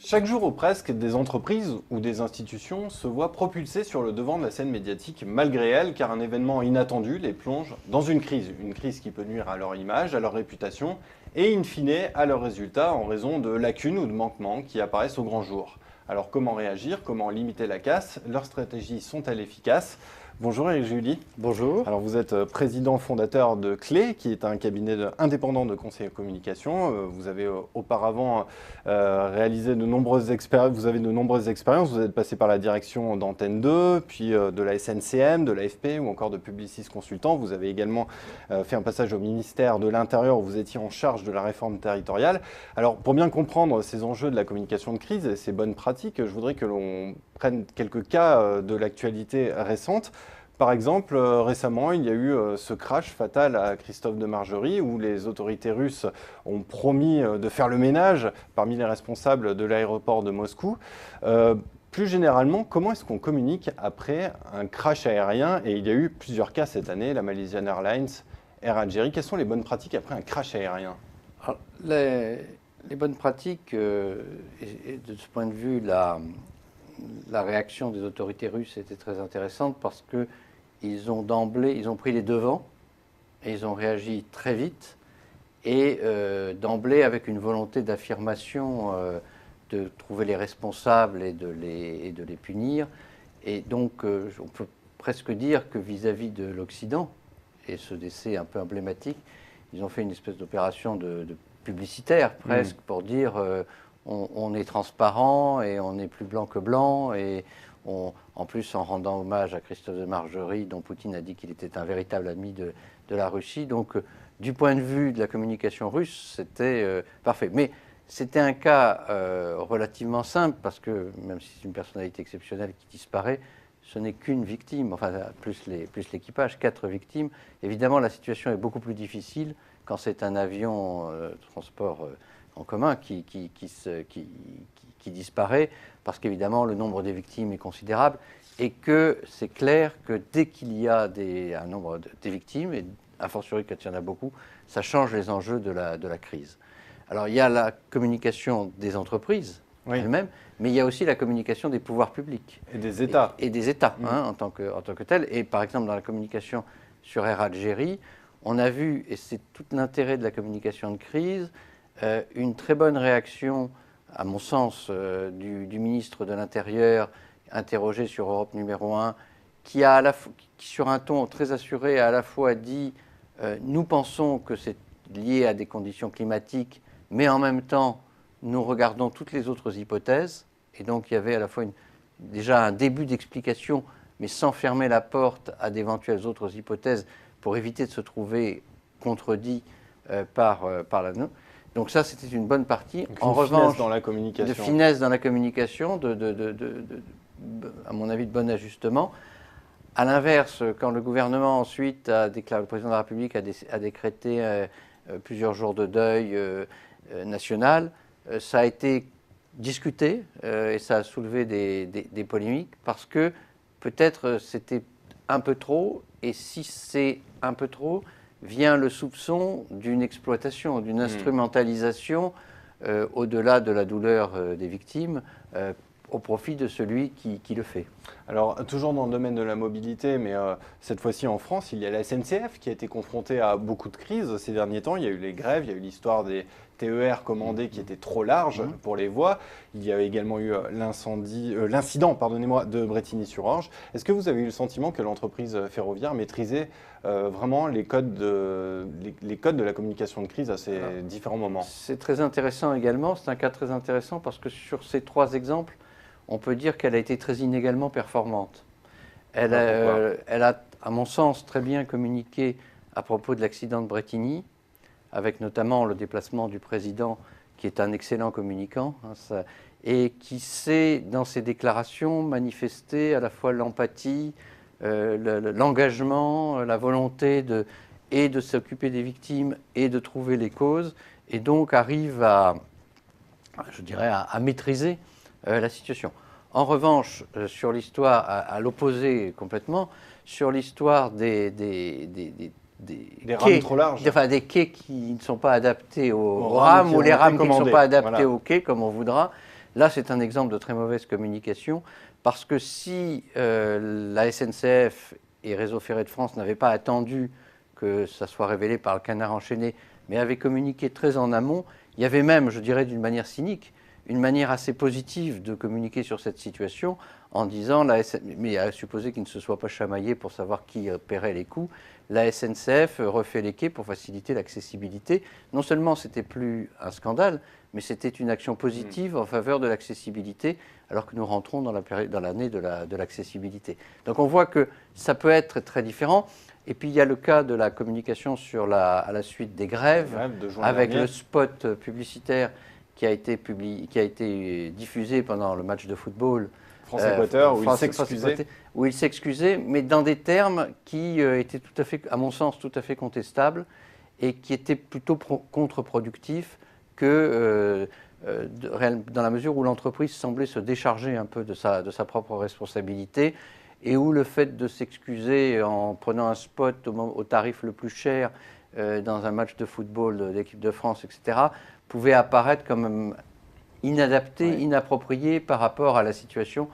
Chaque jour ou presque, des entreprises ou des institutions se voient propulsées sur le devant de la scène médiatique malgré elles, car un événement inattendu les plonge dans une crise qui peut nuire à leur image, à leur réputation et in fine à leurs résultats en raison de lacunes ou de manquements qui apparaissent au grand jour. Alors comment réagir, comment limiter la casse? Leurs stratégies sont-elles efficaces? Bonjour Eric Julie. Bonjour. Alors vous êtes président fondateur de Clé, qui est un cabinet indépendant de conseil en communication. Vous avez auparavant réalisé de nombreuses expériences. Vous avez de nombreuses expériences. Vous êtes passé par la direction d'Antenne 2, puis de la SNCM, de l'AFP ou encore de Publicis Consultant. Vous avez également fait un passage au ministère de l'Intérieur où vous étiez en charge de la réforme territoriale. Alors pour bien comprendre ces enjeux de la communication de crise et ces bonnes pratiques, je voudrais que l'on prenne quelques cas de l'actualité récente. Par exemple, récemment, il y a eu ce crash fatal à Christophe de Margerie où les autorités russes ont promis de faire le ménage parmi les responsables de l'aéroport de Moscou. Plus généralement, comment est-ce qu'on communique après un crash aérien? Et il y a eu plusieurs cas cette année, la Malaysian Airlines, Air Algérie. Quelles sont les bonnes pratiques après un crash aérien? Alors, les bonnes pratiques, et de ce point de vue, la réaction des autorités russes était très intéressante parce que ils ont pris les devants et ils ont réagi très vite et d'emblée avec une volonté d'affirmation de trouver les responsables et de les punir. Et donc on peut presque dire que vis-à-vis de l'Occident, et ce décès un peu emblématique, ils ont fait une espèce d'opération de publicitaire presque pour dire on est transparent et on est plus blanc que blanc et en plus en rendant hommage à Christophe de Margerie, dont Poutine a dit qu'il était un véritable ami de la Russie. Donc, du point de vue de la communication russe, c'était parfait. Mais c'était un cas relativement simple, parce que même si c'est une personnalité exceptionnelle qui disparaît, ce n'est qu'une victime, enfin, plus l'équipage, 4 victimes. Évidemment, la situation est beaucoup plus difficile quand c'est un avion de transport en commun qui disparaît, parce qu'évidemment le nombre des victimes est considérable et que c'est clair que dès qu'il y a un nombre de victimes, et a fortiori quand il y en a beaucoup, ça change les enjeux de la crise. Alors il y a la communication des entreprises elles-mêmes, mais il y a aussi la communication des pouvoirs publics. Et des États. Et des États, en tant que tels. Et par exemple dans la communication sur Air Algérie, on a vu, et c'est tout l'intérêt de la communication de crise, une très bonne réaction, à mon sens, du ministre de l'Intérieur, interrogé sur Europe numéro 1, qui sur un ton très assuré, a à la fois dit nous pensons que c'est lié à des conditions climatiques, mais en même temps, nous regardons toutes les autres hypothèses. Et donc, il y avait à la fois déjà un début d'explication, mais sans fermer la porte à d'éventuelles autres hypothèses pour éviter de se trouver contredit par la nôtre. Donc ça, c'était une bonne partie. Donc en revanche, finesse dans la communication. De finesse dans la communication, à mon avis, de bon ajustement. À l'inverse, quand le gouvernement ensuite a déclaré, le président de la République a décrété plusieurs jours de deuil national, ça a été discuté et ça a soulevé des polémiques parce que peut-être c'était un peu trop, et si c'est un peu trop, vient le soupçon d'une exploitation, d'une instrumentalisation au-delà de la douleur des victimes, au profit de celui qui le fait. Alors, toujours dans le domaine de la mobilité, mais cette fois-ci en France, il y a la SNCF qui a été confrontée à beaucoup de crises ces derniers temps. Il y a eu les grèves, il y a eu l'histoire des TER commandés qui étaient trop larges pour les voies. Il y a également eu l'incident de Brétigny-sur-Orge. Est-ce que vous avez eu le sentiment que l'entreprise ferroviaire maîtrisait vraiment les codes de la communication de crise à ces différents moments? C'est très intéressant également. C'est un cas très intéressant parce que sur ces 3 exemples, on peut dire qu'elle a été très inégalement performante. Elle a, à mon sens, très bien communiqué à propos de l'accident de Brétigny, avec notamment le déplacement du président, qui est un excellent communicant, et qui sait, dans ses déclarations, manifester à la fois l'empathie, l'engagement, la volonté de s'occuper des victimes et de trouver les causes, et donc arrive à maîtriser la situation. En revanche, sur l'histoire, à l'opposé complètement, sur l'histoire des rames trop larges. Enfin, des quais qui ne sont pas adaptés aux rames, ou les rames qui ne sont pas adaptées aux quais, comme on voudra. Là, c'est un exemple de très mauvaise communication, parce que si la SNCF et Réseau Ferré de France n'avaient pas attendu que ça soit révélé par le Canard enchaîné, mais avaient communiqué très en amont, il y avait même, je dirais d'une manière cynique, une manière assez positive de communiquer sur cette situation en disant, mais à supposer qu'ils ne se soient pas chamaillés pour savoir qui paierait les coûts, la SNCF refait les quais pour faciliter l'accessibilité. Non seulement c'était plus un scandale, mais c'était une action positive en faveur de l'accessibilité, alors que nous rentrons dans l'année de l'accessibilité. Donc on voit que ça peut être très différent. Et puis il y a le cas de la communication à la suite des grèves, avec le spot publicitaire qui a été diffusé pendant le match de football. France-Équateur, où il s'excusait, mais dans des termes qui étaient tout à fait, à mon sens, tout à fait contestables et qui étaient plutôt contre-productifs que dans la mesure où l'entreprise semblait se décharger un peu de sa propre responsabilité et où le fait de s'excuser en prenant un spot au tarif le plus cher dans un match de football de l'équipe de France, etc., pouvait apparaître comme inadapté, inapproprié par rapport à la situation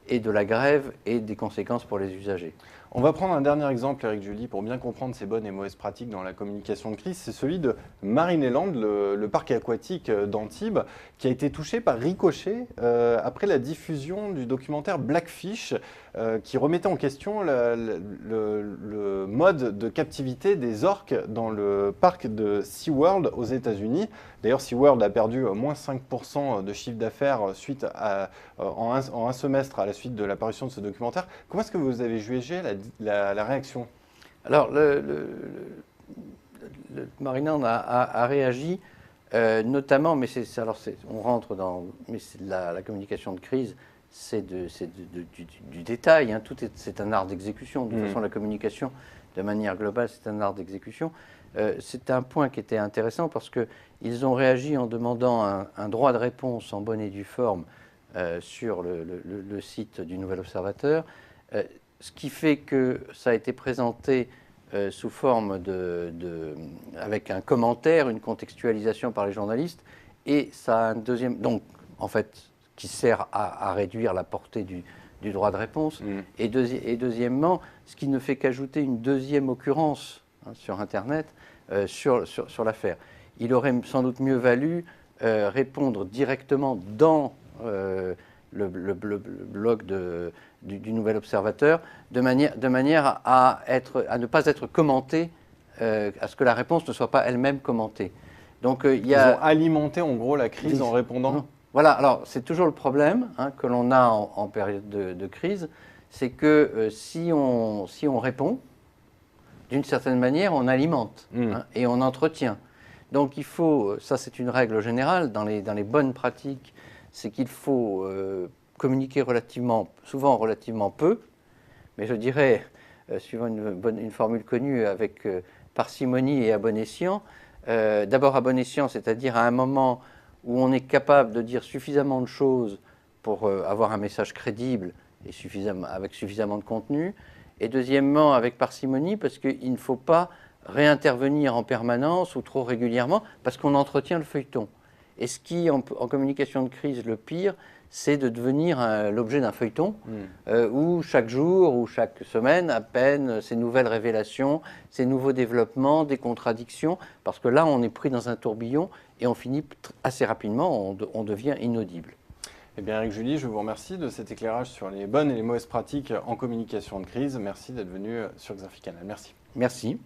et de la grève et des conséquences pour les usagers. On va prendre un dernier exemple, Éric July, pour bien comprendre ces bonnes et mauvaises pratiques dans la communication de crise. C'est celui de Marineland, le parc aquatique d'Antibes, qui a été touché par ricochet après la diffusion du documentaire Blackfish, qui remettait en question le mode de captivité des orques dans le parc de SeaWorld aux États-Unis. D'ailleurs, SeaWorld a perdu moins 5% de chiffre d'affaires en un semestre à la suite de l'apparition de ce documentaire. Comment est-ce que vous avez jugé la réaction? Alors, le Marineland a réagi, notamment, mais on rentre dans la communication de crise, c'est du détail, hein, c'est un art d'exécution. De toute façon, la communication, de manière globale, c'est un art d'exécution. C'est un point qui était intéressant parce qu'ils ont réagi en demandant un droit de réponse en bonne et due forme sur le site du Nouvel Observateur, ce qui fait que ça a été présenté sous forme avec un commentaire, une contextualisation par les journalistes, et ça a un deuxième, donc en fait, qui sert à réduire la portée du droit de réponse, et deuxièmement, ce qui ne fait qu'ajouter une deuxième occurrence sur Internet sur l'affaire. Il aurait sans doute mieux valu répondre directement dans le blog du Nouvel Observateur, de manière à ne pas être commenté, à ce que la réponse ne soit pas elle-même commentée. Donc, ils ont alimenté en gros la crise en répondant. Voilà, alors c'est toujours le problème que l'on a en période de crise, c'est que si on répond, d'une certaine manière, on alimente et on entretient. Donc il faut, ça c'est une règle générale dans les bonnes pratiques, c'est qu'il faut communiquer souvent relativement peu, mais je dirais, suivant une formule connue, avec parcimonie et à bon escient. D'abord à bon escient, c'est-à-dire à un moment où on est capable de dire suffisamment de choses pour avoir un message crédible et avec suffisamment de contenu. Et deuxièmement, avec parcimonie, parce qu'il ne faut pas réintervenir en permanence ou trop régulièrement, parce qu'on entretient le feuilleton. Et ce qui, en communication de crise, le pire, c'est de devenir l'objet d'un feuilleton où chaque jour ou chaque semaine, à peine, ces nouvelles révélations, ces nouveaux développements, des contradictions, parce que là, on est pris dans un tourbillon et on finit assez rapidement, on devient inaudible. Eh bien, Éric July, je vous remercie de cet éclairage sur les bonnes et les mauvaises pratiques en communication de crise. Merci d'être venu sur Xafi Canal. Merci. Merci.